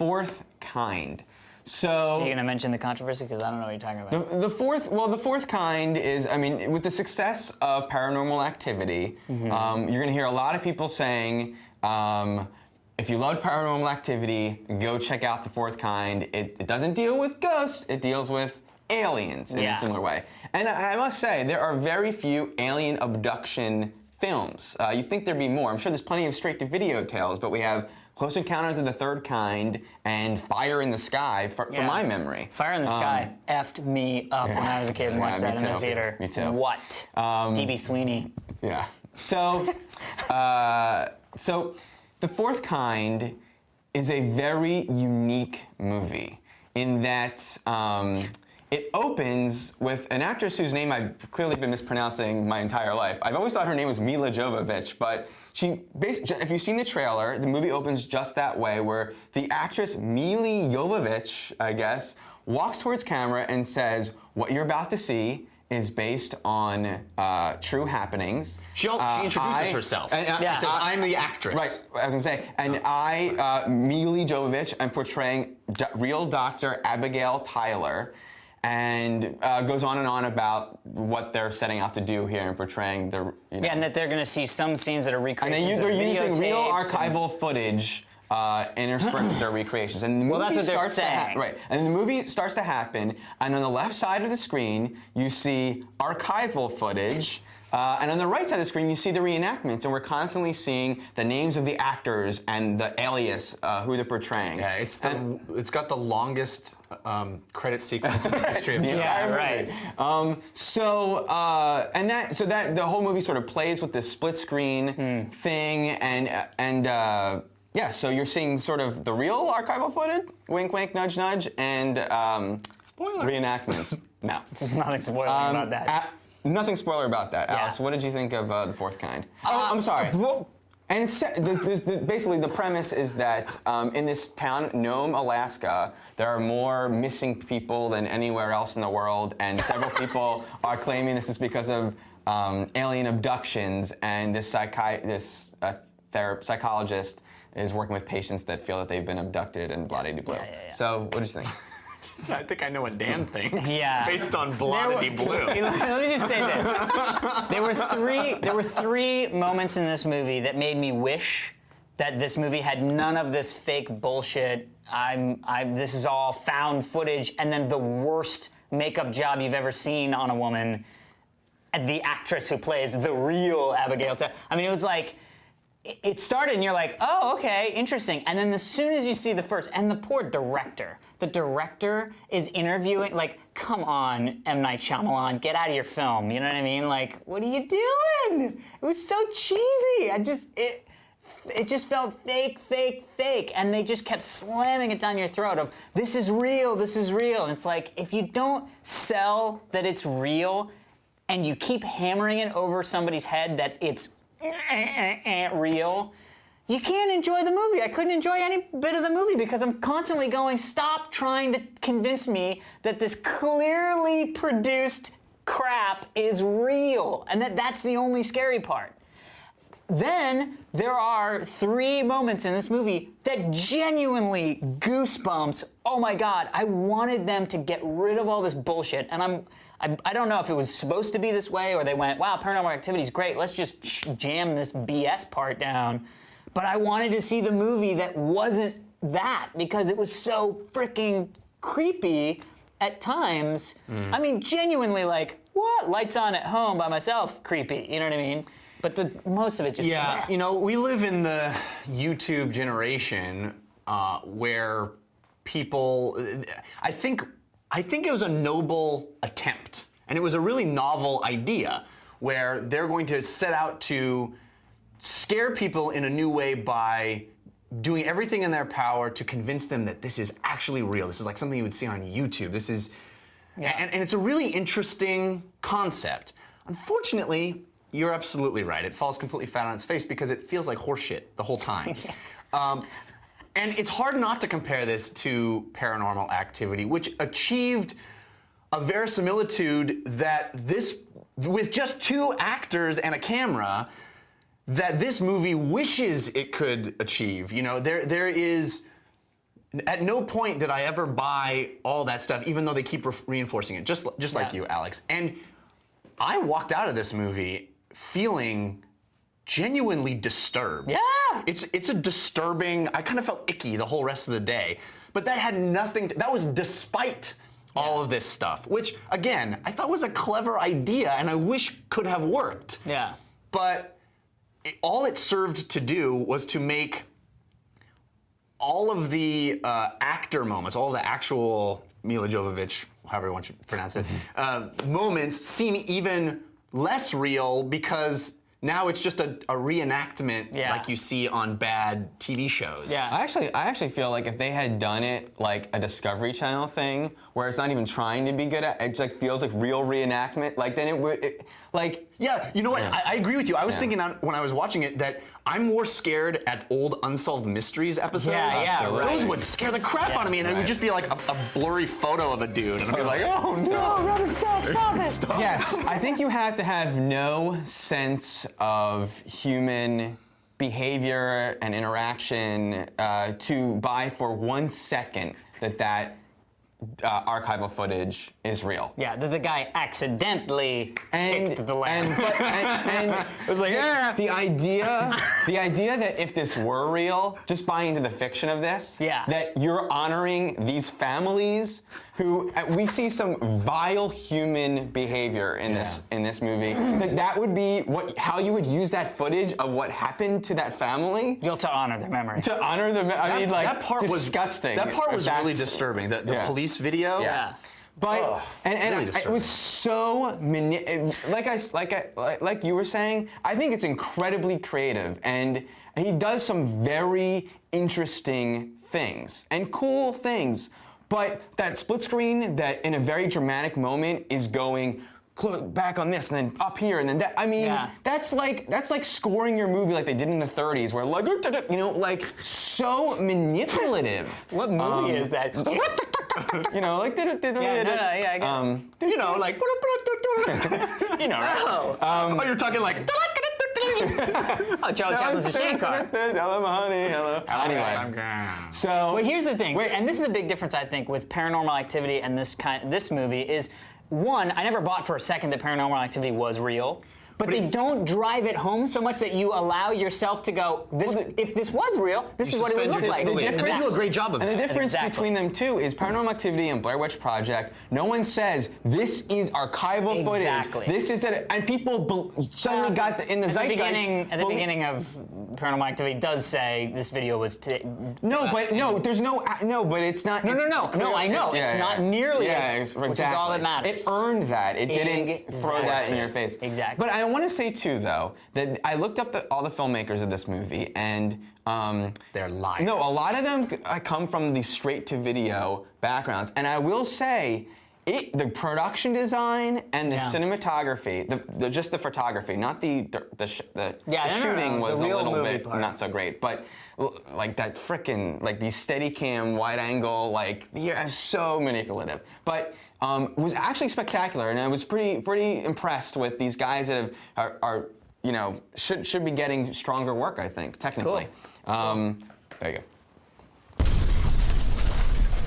fourth kind. So, are you gonna mention the controversy? Because I don't know what you're talking about. The fourth kind is, I mean, with the success of Paranormal Activity, you're gonna hear a lot of people saying, if you loved Paranormal Activity, go check out the fourth kind. It doesn't deal with ghosts, it deals with aliens in a similar way. And I must say, there are very few alien abduction films. You'd think there'd be more. I'm sure there's plenty of straight-to-video tales, but we have Close Encounters of the Third Kind and Fire in the Sky, from my memory. Fire in the Sky effed me up when I was a kid and watched that in the theater. Me too. What? D.B. Sweeney. Yeah. So, so the fourth kind is a very unique movie in that it opens with an actress whose name I've clearly been mispronouncing my entire life. I've always thought her name was Mila Jovovich, but if you've seen the trailer, the movie opens just that way, where the actress Mila Jovovich, I guess, walks towards camera and says, "What you're about to see is based on true happenings." She introduces herself. She says, "I'm the actress." Right, I was gonna say, and Mila Jovovich, I'm portraying real Dr. Abigail Tyler, and goes on and on about what they're setting out to do here and portraying the, Yeah, and that they're gonna see some scenes that are recreations and they're using real videotapes archival footage interspersed with their recreations. And the movie that's what they're starts saying. right. And the movie starts to happen, and on the left side of the screen, you see archival footage, and on the right side of the screen, you see the reenactments, and we're constantly seeing the names of the actors and the alias who they're portraying. Yeah, it's got the longest credit sequence in the history of film. Yeah, right. So the whole movie sort of plays with this split screen thing, and yeah, so you're seeing sort of the real archival footage, wink, wink, nudge, nudge, and Spoiler. Reenactments. No. There's nothing spoiling about that. Nothing spoiler about that. Yeah. Alex, what did you think of the fourth kind? I'm sorry. And basically, the premise is that in this town, Nome, Alaska, there are more missing people than anywhere else in the world, and several people are claiming this is because of alien abductions, and this psychologist is working with patients that feel that they've been abducted and blah-de-de-blue. So, what did you think? I think I know what Dan thinks. Yeah. Based on blah-de-de-blue. Let me just say this. There were three moments in this movie that made me wish that this movie had none of this fake bullshit. This is all found footage, and then the worst makeup job you've ever seen on a woman. The actress who plays the real Abigail. I mean, it was like, it started and you're like, oh, okay, interesting. And then as soon as you see the first, and the poor director, the director is interviewing, like, come on, M. Night Shyamalan, get out of your film. You know what I mean? Like, what are you doing? It was so cheesy. It just felt fake, fake, fake. And they just kept slamming it down your throat of, this is real, this is real. And it's like, if you don't sell that it's real and you keep hammering it over somebody's head that it's real, you can't enjoy the movie. I couldn't enjoy any bit of the movie because I'm constantly going, stop trying to convince me that this clearly produced crap is real and that's the only scary part. Then there are three moments in this movie that genuinely goosebumps. Oh my God, I wanted them to get rid of all this bullshit, and I don't know if it was supposed to be this way or they went, wow, Paranormal Activity is great, let's just jam this BS part down. But I wanted to see the movie that wasn't that because it was so freaking creepy at times. I mean, genuinely like, what? Lights on at home by myself, creepy, you know what I mean? But most of it just... Yeah, you know, we live in the YouTube generation where people... I think it was a noble attempt, and it was a really novel idea where they're going to set out to scare people in a new way by doing everything in their power to convince them that this is actually real. This is like something you would see on YouTube. This is... Yeah. And it's a really interesting concept. Unfortunately... You're absolutely right. It falls completely flat on its face because it feels like horseshit the whole time. And it's hard not to compare this to Paranormal Activity, which achieved a verisimilitude that this, with just two actors and a camera, that this movie wishes it could achieve. You know, there is at no point did I ever buy all that stuff, even though they keep reinforcing it, just like you, Alex. And I walked out of this movie feeling genuinely disturbed. Yeah. It's a disturbing. I kind of felt icky the whole rest of the day, but that had nothing. That was despite all of this stuff, which again I thought was a clever idea, and I wish could have worked. Yeah. But all it served to do was to make all of the actor moments, all the actual Mila Jovovich, however you want to pronounce it, moments seem even less real because now it's just a reenactment like you see on bad TV shows. Yeah. I actually feel like if they had done it like a Discovery Channel thing, where it's not even trying to be good at, it like feels like real reenactment. Like then it would, Yeah, you know what? I agree with you. I was thinking when I was watching it that I'm more scared at old Unsolved Mysteries episodes. Yeah, Those would scare the crap out of me, and it would just be like a blurry photo of a dude, and I'd be like, oh no, Robert, stop it! Stop. Yes, I think you have to have no sense of human behavior and interaction to buy for 1 second that archival footage is real. Yeah, that the guy accidentally kicked the lamb. And it was like, the idea that if this were real, just buy into the fiction of this, that you're honoring these families who we see some vile human behavior in this movie. That would be how you would use that footage of what happened to that family. To honor their memory. To honor them. I mean, like, that part disgusting. That part was really disturbing. The police video. Yeah. But really it was so like you were saying. I think it's incredibly creative, and he does some very interesting things and cool things. But that split screen that in a very dramatic moment is going back on this and then up here and then that. I mean, that's like scoring your movie like they did in the 30s, where like so manipulative. What movie is that? Like right? Oh, you're talking like. Oh, Charlie Chaplin's a Shankar. Hello, honey. Hello. Anyway, so well, here's the thing, and this is a big difference I think with Paranormal Activity and this movie is, one, I never bought for a second that Paranormal Activity was real. But they don't drive it home so much that you allow yourself to go, if this was real, this is what it would look like. They do a great job of And that. the difference between them two is Paranormal Activity and Blair Witch Project, no one says, this is archival footage. This is that, and people suddenly got in the zeitgeist. At the beginning of Paranormal Activity does say this video was but it's not. No, I know. It's not nearly as, which is all that matters. It earned that. It didn't throw that in your face. Exactly. But I want to say too, though, that I looked up all the filmmakers of this movie, and they're liars. No, a lot of them come from the straight-to-video backgrounds, and I will say, the production design and the cinematography, just the photography, not the shooting was a little bit not so great, but like that frickin' like these Steadicam wide angle, so manipulative, but was actually spectacular, and I was pretty impressed with these guys that are should be getting stronger work, I think, technically. Cool. There you go.